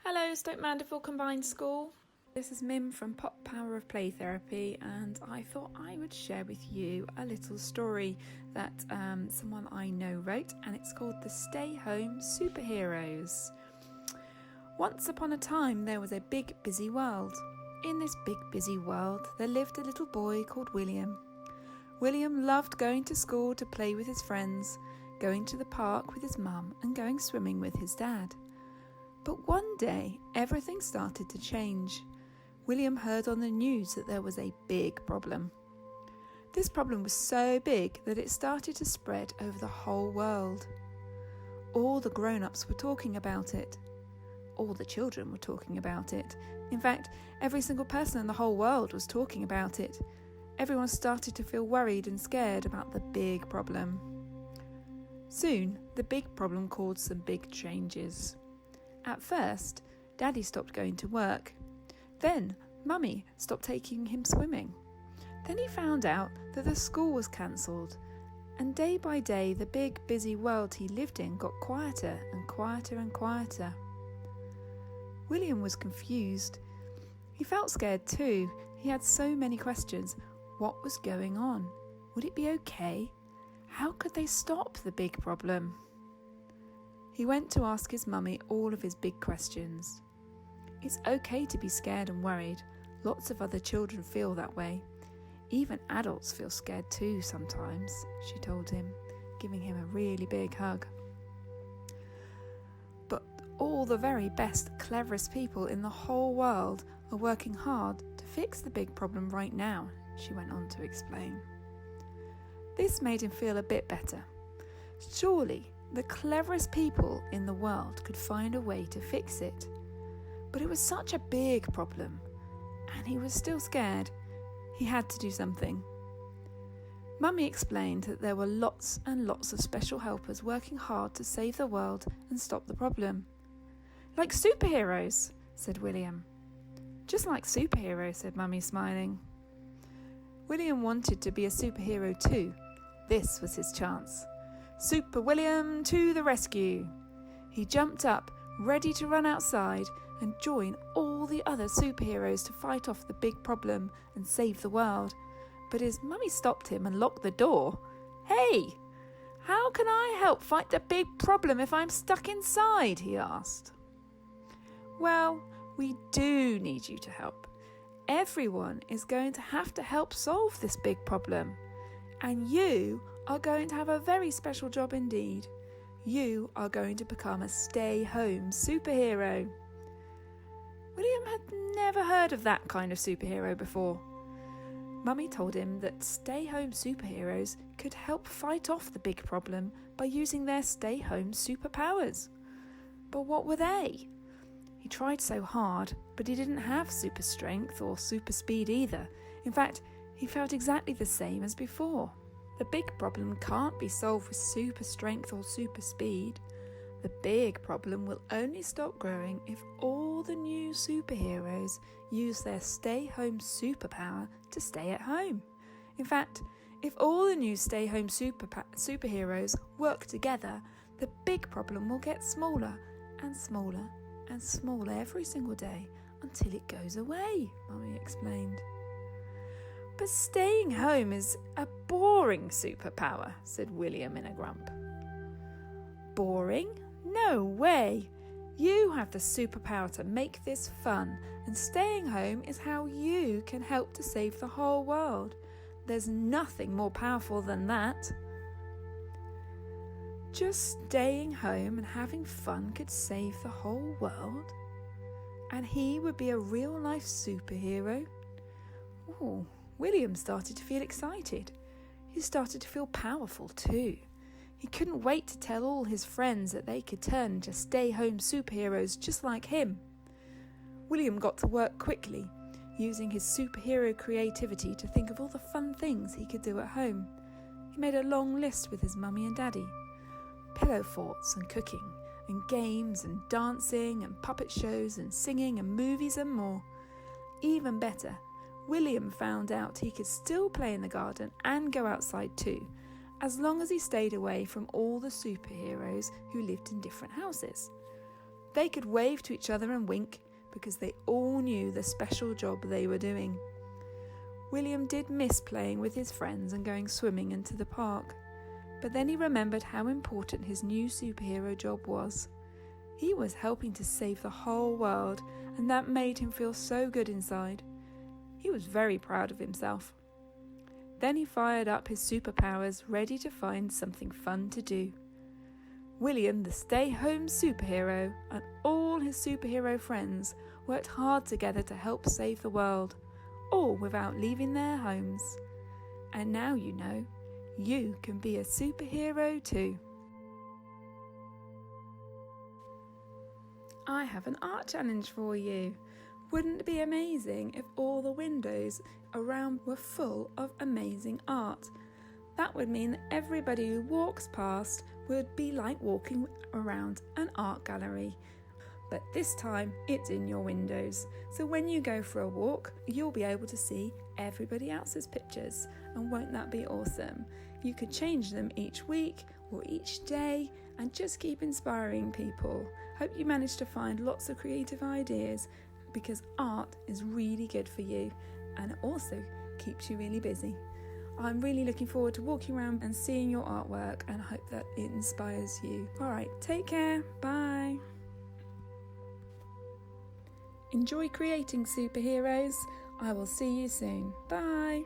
Hello, Stoke Mandeville Combined School. This is Mim from Pop Power of Play Therapy, and I thought I would share with you a little story that someone I know wrote, and it's called The Stay Home Superheroes. Once upon a time, there was a big, busy world. In this big, busy world, there lived a little boy called William. William loved going to school to play with his friends, going to the park with his mum, and going swimming with his dad. But one day, everything started to change. William heard on the news that there was a big problem. This problem was so big that it started to spread over the whole world. All the grown-ups were talking about it. All the children were talking about it. In fact, every single person in the whole world was talking about it. Everyone started to feel worried and scared about the big problem. Soon, the big problem caused some big changes. At first, Daddy stopped going to work. Then, Mummy stopped taking him swimming. Then he found out that the school was cancelled. And day by day, the big, busy world he lived in got quieter and quieter and quieter. William was confused. He felt scared too. He had so many questions. What was going on? Would it be okay? How could they stop the big problem? He went to ask his mummy all of his big questions. It's okay to be scared and worried. Lots of other children feel that way. Even adults feel scared too sometimes, she told him, giving him a really big hug. But all the very best, cleverest people in the whole world are working hard to fix the big problem right now, she went on to explain. This made him feel a bit better. Surely, the cleverest people in the world could find a way to fix it. But it was such a big problem, and he was still scared. He had to do something. Mummy explained that there were lots and lots of special helpers working hard to save the world and stop the problem. Like superheroes, said William. Just like superheroes, said Mummy, smiling. William wanted to be a superhero too. This was his chance. Super William to the rescue! He jumped up, ready to run outside and join all the other superheroes to fight off the big problem and save the world. But his mummy stopped him and locked the door. Hey! How can I help fight the big problem if I'm stuck inside? He asked. Well, we do need you to help. Everyone is going to have to help solve this big problem. And you are going to have a very special job indeed. You are going to become a stay-home superhero. William had never heard of that kind of superhero before. Mummy told him that stay-home superheroes could help fight off the big problem by using their stay-home superpowers. But what were they? He tried so hard, but he didn't have super strength or super speed either. In fact, he felt exactly the same as before. The big problem can't be solved with super strength or super speed. The big problem will only stop growing if all the new superheroes use their stay-home superpower to stay at home. In fact, if all the new stay-home superheroes work together, the big problem will get smaller and smaller and smaller every single day until it goes away, Mummy explained. But staying home is a boring superpower, said William in a grump. Boring? No way! You have the superpower to make this fun, and staying home is how you can help to save the whole world. There's nothing more powerful than that. Just staying home and having fun could save the whole world? And he would be a real-life superhero? Ooh. William started to feel excited. He started to feel powerful too. He couldn't wait to tell all his friends that they could turn into stay-home superheroes just like him. William got to work quickly, using his superhero creativity to think of all the fun things he could do at home. He made a long list with his mummy and daddy. Pillow forts and cooking, and games and dancing and puppet shows and singing and movies and more. Even better, William found out he could still play in the garden and go outside too, as long as he stayed away from all the superheroes who lived in different houses. They could wave to each other and wink because they all knew the special job they were doing. William did miss playing with his friends and going swimming into the park, but then he remembered how important his new superhero job was. He was helping to save the whole world, and that made him feel so good inside. He was very proud of himself. Then he fired up his superpowers, ready to find something fun to do. William, the stay-home superhero, and all his superhero friends worked hard together to help save the world, all without leaving their homes. And now you know, you can be a superhero too. I have an art challenge for you. Wouldn't it be amazing if all the windows around were full of amazing art? That would mean that everybody who walks past would be like walking around an art gallery. But this time it's in your windows. So when you go for a walk, you'll be able to see everybody else's pictures. And won't that be awesome? You could change them each week or each day and just keep inspiring people. Hope you manage to find lots of creative ideas, because art is really good for you and it also keeps you really busy. I'm really looking forward to walking around and seeing your artwork, and I hope that it inspires you. Alright, take care, bye. Enjoy creating superheroes. I will see you soon. Bye.